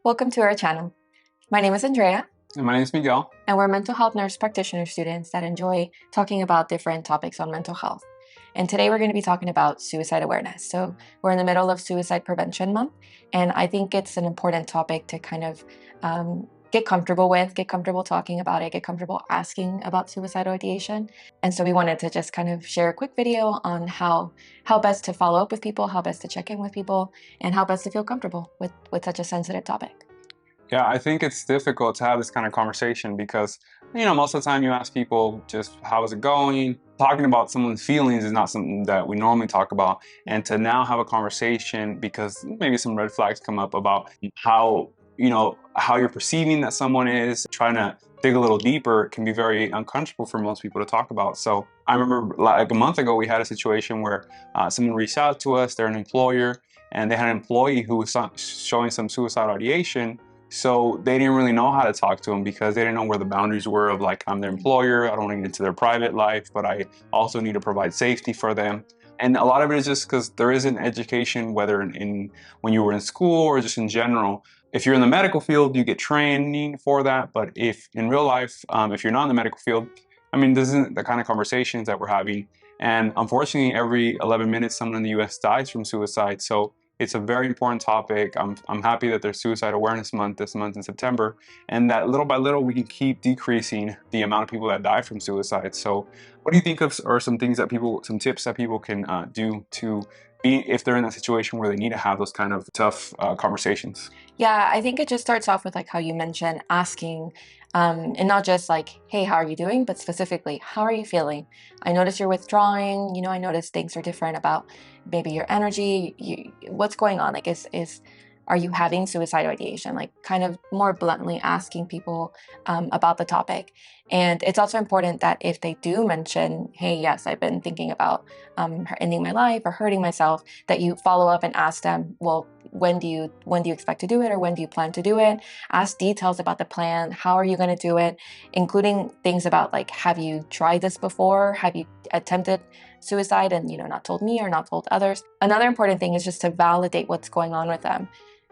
Welcome to our channel. My name is Andrea. And my name is Miguel. And we're mental health nurse practitioner students that enjoy talking about different topics on mental health. And today we're going to be talking about suicide awareness. So we're in the middle of Suicide Prevention Month, and I think it's an important topic to kind of get comfortable with, get comfortable talking about it, get comfortable asking about suicidal ideation. And so we wanted to just kind of share a quick video on how best to follow up with people, how best to check in with people, and how best to feel comfortable with such a sensitive topic. Yeah, I think it's difficult to have this kind of conversation because, most of the time you ask people just how is it going? Talking about someone's feelings is not something that we normally talk about. And to now have a conversation because maybe some red flags come up about how you're perceiving that someone is, trying to dig a little deeper can be very uncomfortable for most people to talk about. So I remember like a month ago, we had a situation where someone reached out to us, they're an employer, and they had an employee who was showing some suicidal ideation. So they didn't really know how to talk to them because they didn't know where the boundaries were of like, I'm their employer, I don't want to get into their private life, but I also need to provide safety for them. And a lot of it is just because there isn't education, whether when you were in school or just in general. If you're in the medical field, you get training for that. But if in real life, if you're not in the medical field, this isn't the kind of conversations that we're having. And unfortunately, every 11 minutes, someone in the US dies from suicide. So it's a very important topic. I'm happy that there's Suicide Awareness Month this month in September, and that little by little we can keep decreasing the amount of people that die from suicide. So what do you think are some tips that people can do to be, if they're in a situation where they need to have those kind of tough conversations? Yeah, I think it just starts off with like how you mentioned asking, and not just like, hey, how are you doing? But specifically, how are you feeling? I notice you're withdrawing. I notice things are different about maybe your energy. What's going on? Like, are you having suicidal ideation? Like, kind of more bluntly asking people about the topic. And it's also important that if they do mention, hey, yes, I've been thinking about ending my life or hurting myself, that you follow up and ask them, well, when do you expect to do it, or when do you plan to do it? Ask details about the plan. How are you going to do it? Including things about like, have you tried this before? Have you attempted suicide and not told me or not told others? Another important thing is just to validate what's going on with them.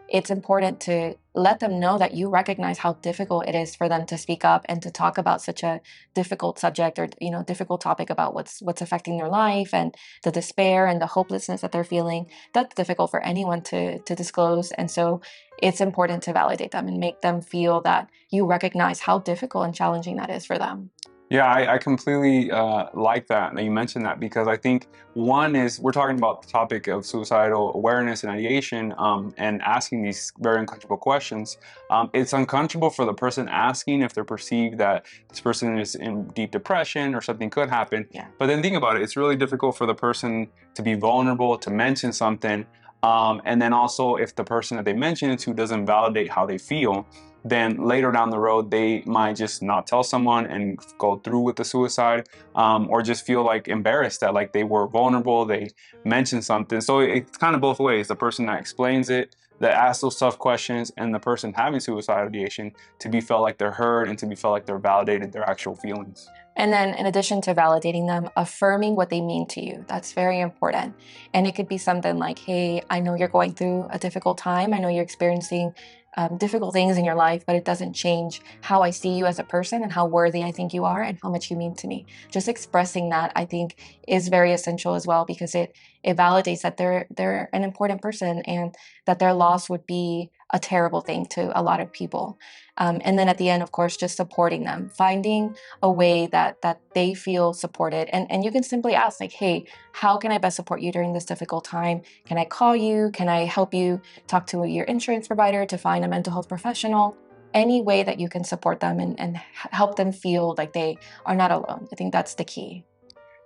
It's important to let them know that you recognize how difficult it is for them to speak up and to talk about such a difficult subject or difficult topic about what's affecting their life and the despair and the hopelessness that they're feeling. That's difficult for anyone to disclose. And so it's important to validate them and make them feel that you recognize how difficult and challenging that is for them. Yeah, I completely like that you mentioned that, because I think one is we're talking about the topic of suicidal awareness and ideation and asking these very uncomfortable questions. It's uncomfortable for the person asking if they're perceived that this person is in deep depression or something could happen. Yeah. But then think about it, it's really difficult for the person to be vulnerable, to mention something. And then also if the person that they mention it to doesn't validate how they feel, then later down the road, they might just not tell someone and go through with the suicide, or just feel like embarrassed that like they were vulnerable, they mentioned something. So it's kind of both ways, the person that explains it, that asks those tough questions, and the person having suicidal ideation to be felt like they're heard and to be felt like they're validated their actual feelings. And then in addition to validating them, affirming what they mean to you. That's very important. And it could be something like, hey, I know you're going through a difficult time. I know you're experiencing difficult things in your life, but it doesn't change how I see you as a person and how worthy I think you are and how much you mean to me. Just expressing that, I think, is very essential as well, because it validates that they're an important person and that their loss would be a terrible thing to a lot of people. And then at the end, of course, just supporting them, finding a way that they feel supported. And you can simply ask like, hey, how can I best support you during this difficult time? Can I call you? Can I help you talk to your insurance provider to find a mental health professional? Any way that you can support them and help them feel like they are not alone. I think that's the key.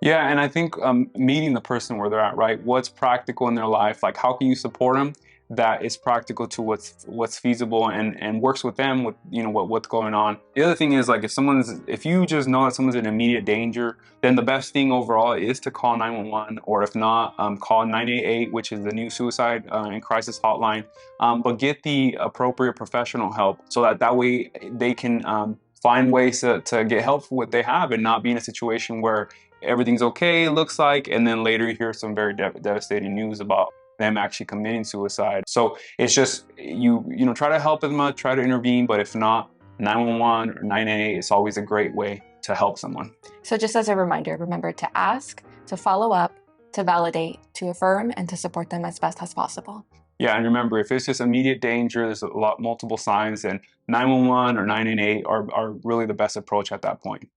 Yeah, and I think meeting the person where they're at, right? What's practical in their life? Like, how can you support them that is practical to what's feasible and works with them with what's going on. The other thing is, like, if you just know that someone's in immediate danger, then the best thing overall is to call 911, or if not, call 988, which is the new suicide and crisis hotline. But get the appropriate professional help so that way they can find ways to get help for what they have and not be in a situation where everything's okay, it looks like, and then later you hear some very devastating news about them actually committing suicide. So it's just, try to help as much, try to intervene, but if not, 911 or 988 is always a great way to help someone. So just as a reminder, remember to ask, to follow up, to validate, to affirm, and to support them as best as possible. Yeah, and remember, if it's just immediate danger, there's multiple signs, and 911 or 988 are really the best approach at that point.